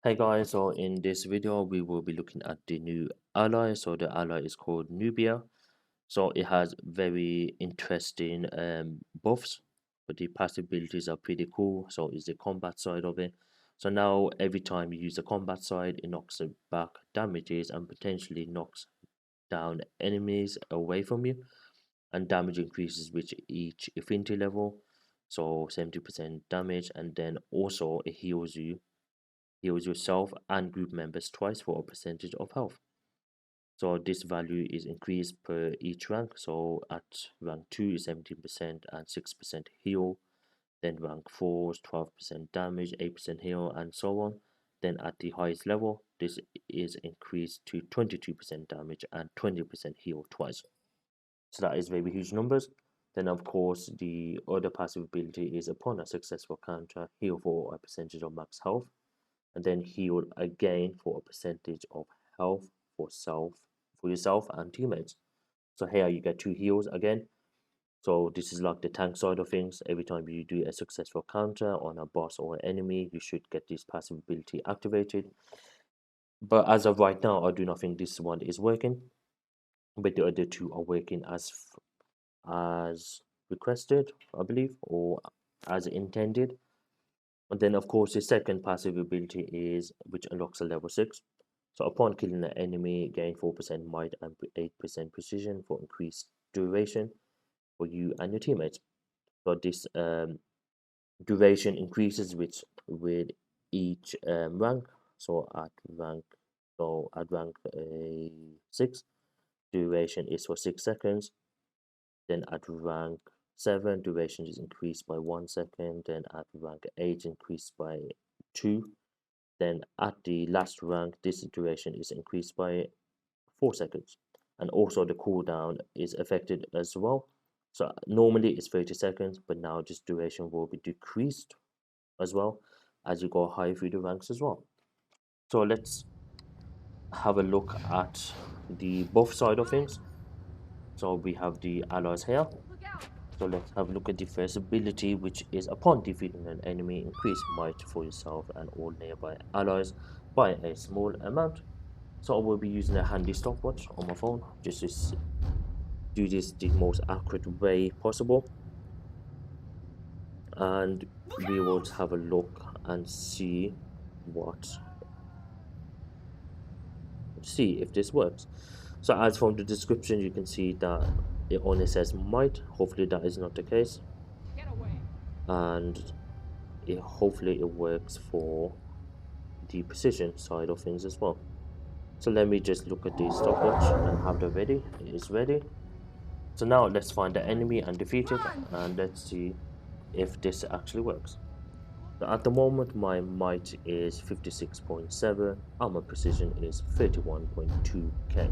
Hey guys, so in this video we will be looking at the new ally. So the ally is called Nubia. So it has very interesting buffs, but the passive abilities are pretty cool. So is the combat side of it. So now every time you use the combat side, it knocks back damages and potentially knocks down enemies away from you. And damage increases with each affinity level. So 70% damage, and then also it heals yourself and group members twice for a percentage of health. So this value is increased per each rank. So at rank 2 is 17% and 6% heal. Then rank 4 is 12% damage, 8% heal, and so on. Then at the highest level, this is increased to 22% damage and 20% heal twice. So that is very huge numbers. Then of course the other passive ability is upon a successful counter, heal for a percentage of max health, and then heal again for a percentage of health for yourself and teammates. So here you get 2 heals again. So this is like the tank side of things. Every time you do a successful counter on a boss or enemy, you should get this passive ability activated. But as of right now, I do not think this one is working. But the other two are working as requested, I believe, or as intended. And then of course the second passive ability is which unlocks a level 6. So upon killing an enemy, gain 4% might and 8% precision for increased duration for you and your teammates. So this duration increases with each rank. So at rank 6, duration is for 6 seconds. Then at rank 7, duration is increased by 1 second. Then at rank 8, increased by 2. Then at the last rank, this duration is increased by 4 seconds. And also the cooldown is affected as well. So normally it's 30 seconds, but now this duration will be decreased as well as you go higher through the ranks as well. So let's have a look at the buff side of things. So we have the allies here. So let's have a look at the first ability, which is upon defeating an enemy, increase might for yourself and all nearby allies by a small amount. So I will be using a handy stopwatch on my phone just to do this the most accurate way possible. And we will have a look and see if this works. So as from the description, you can see that it only says might. Hopefully that is not the case, and hopefully it works for the precision side of things as well. So let me just look at the stopwatch and have that ready. It is ready. So now let's find the enemy and defeat it, and let's see if this actually works. So at the moment my might is 56.7 and my precision is 31.2k.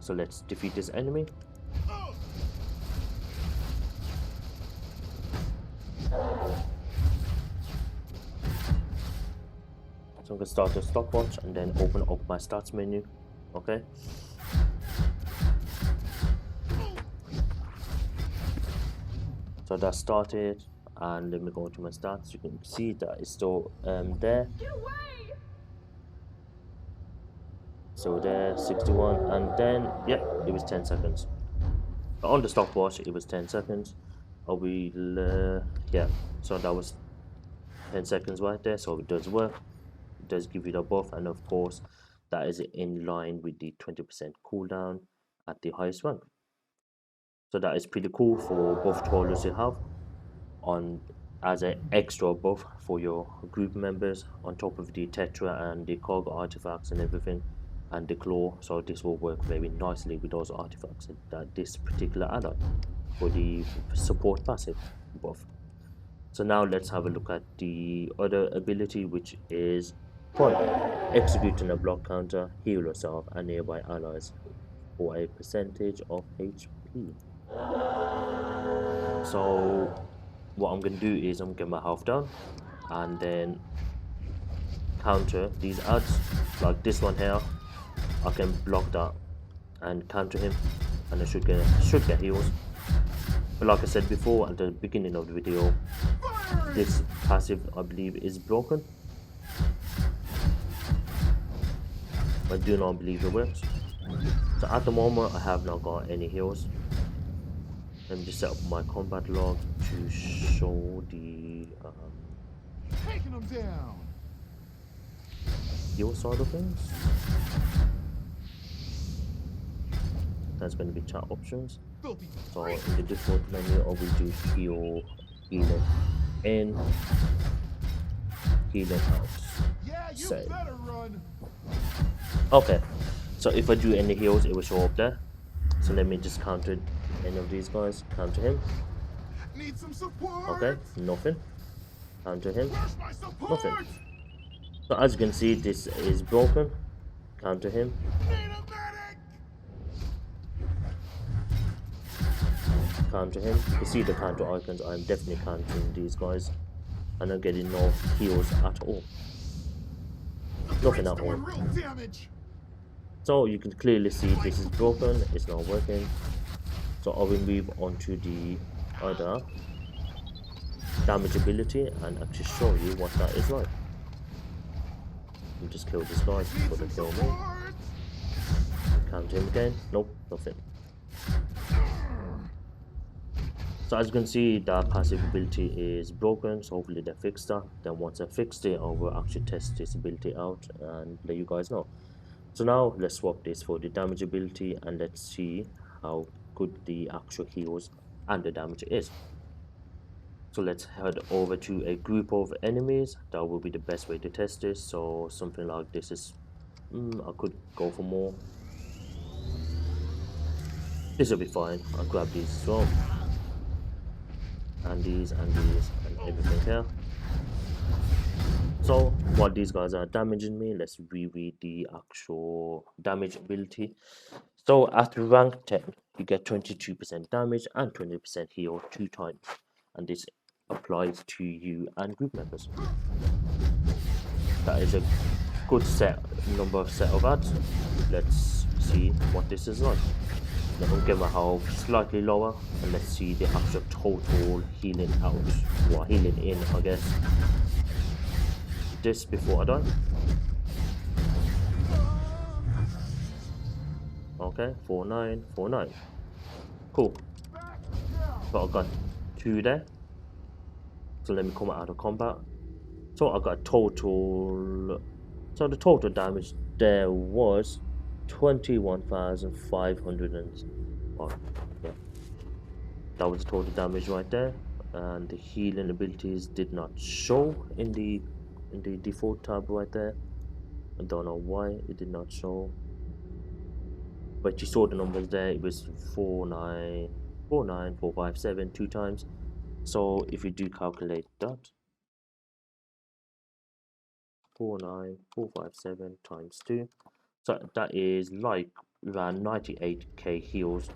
So let's defeat this enemy. So I'm going to start the stopwatch and then open up my stats menu. Okay. So that started, and let me go to my stats. You can see that it's still there. So there, 61, and then yeah, it was 10 seconds. But on the stopwatch, it was 10 seconds. Yeah, so that was 10 seconds right there. So it does work. It does give you the buff, and of course, that is in line with the 20% cooldown at the highest rank. So that is pretty cool for buff trollers to have on as an extra buff for your group members on top of the tetra and the cog artifacts and everything and the claw. So this will work very nicely with those artifacts that this particular ally for the support passive buff. So now let's have a look at the other ability, which is executing a block counter, heal yourself and nearby allies for a percentage of HP. So what I'm going to do is I'm going to get my health down and then counter these adds like this one here. I can block that and counter him, and I should get heals. But like I said before at the beginning of the video, this passive I believe is broken. I do not believe it works. So at the moment, I have not got any heals. Let me just set up my combat log to show the Taking them down. heal side of things. That's going to be chat options. Filthy So freak. in the default menu, I will do healing in, healing out. Yeah, you Save. better run. Okay, so if I do any heals, it will show up there. So let me just counter any of these guys. Counter him. Need some support. Okay, nothing. Counter him. Where's my support? Nothing. So as you can see, this is broken. Counter him. Need a medic. Counter him. You can see the counter icons. I'm definitely countering these guys. And I'm getting no heals at all. Nothing at all. Doing real damage. So you can clearly see this is broken. It's not working. So I will move on to the other damage ability and actually show you what that is like. Let me just kill this guy before they kill me. Counter him again. Nope, nothing. So as you can see, that passive ability is broken, so hopefully they fixed that. Then once I fixed it, I will actually test this ability out and let you guys know. So now let's swap this for the damage ability and let's see how good the actual heals and the damage is. So let's head over to a group of enemies. That will be the best way to test this. So something like this is, I could go for more. This will be fine. I'll grab these as well. And these and these and everything here. So while these guys are damaging me, let's reread the actual damage ability. So at rank 10, you get 22% damage and 20% heal 2 times. And this applies to you and group members. That is a good number of set of ads. Let's see what this is like. Let me get my health slightly lower and let's see the actual total healing out, or healing in, I guess. This before I die. Okay, 4949. Cool. So I got 2 there. So let me come out of combat. So I got total. So the total damage there was 21,500 and. Oh, yeah. That was the total damage right there. And the healing abilities did not show in the default tab right there. I don't know why it did not show. But you saw the numbers there. It was 49497 2 times. So if you do calculate that, 49457 times 2, so that is like around 98k heals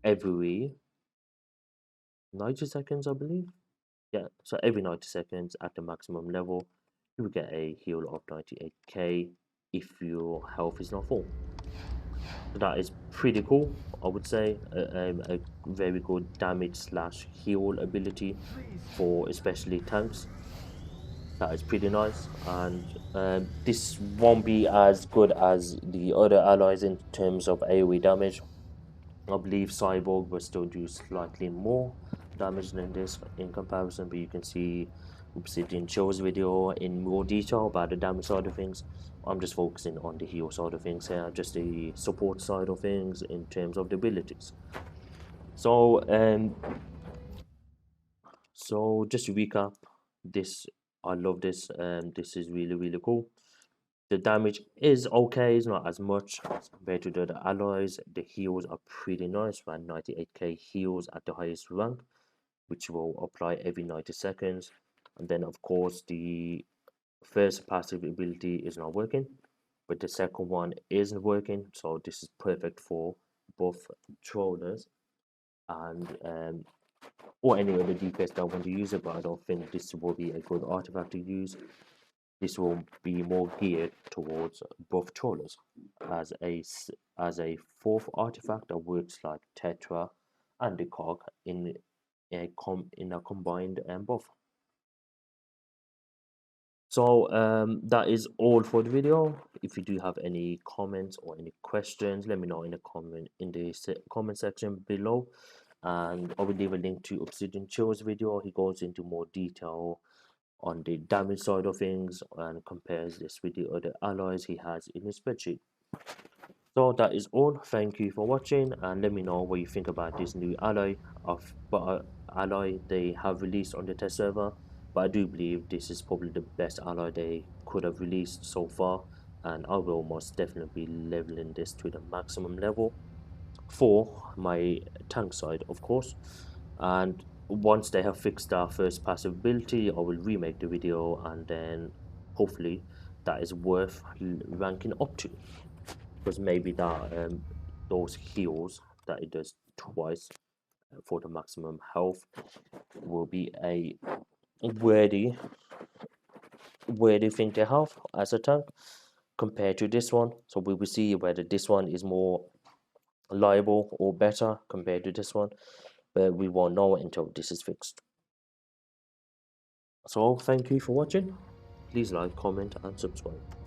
every 90 seconds, I believe. Yeah, so every 90 seconds at the maximum level, you will get a heal of 98k if your health is not full. So that is pretty cool, I would say. A very good damage slash heal ability for especially tanks. That is pretty nice, and this won't be as good as the other allies in terms of AoE damage. I believe Cyborg will still do slightly more damage than this in comparison, but you can see Obsidian shows video in more detail about the damage side of things. I'm just focusing on the heal side of things here, just the support side of things in terms of the abilities. So just to recap, this I love this, and this is really cool. The damage is okay, it's not as much as compared to the other alloys. The heals are pretty nice, around 98k heals at the highest rank, which will apply every 90 seconds. And then of course the first passive ability is not working, but the second one isn't working, so this is perfect for both trollers and or any other DPS that want to use it, but I don't think this will be a good artifact to use. This will be more geared towards buff trollers as a fourth artifact that works like Tetra and the cog in a combined buff. So that is all for the video. If you do have any comments or any questions, let me know in the comment section below, and I will leave a link to Obsidian Chill's video. He goes into more detail on the damage side of things and compares this with the other alloys he has in his spreadsheet. So that is all. Thank you for watching, and let me know what you think about this new alloy they have released on the test server. But I do believe this is probably the best alloy they could have released so far, and I will most definitely be leveling this to the maximum level for my tank side, of course. And once they have fixed our first passive ability, I will remake the video, and then hopefully that is worth ranking up to, because maybe that those heals that it does twice for the maximum health will be a worthy thing to have as a tank compared to this one. So we will see whether this one is more liable or better compared to this one, but we won't know until this is fixed. So thank you for watching. Please like, comment and subscribe.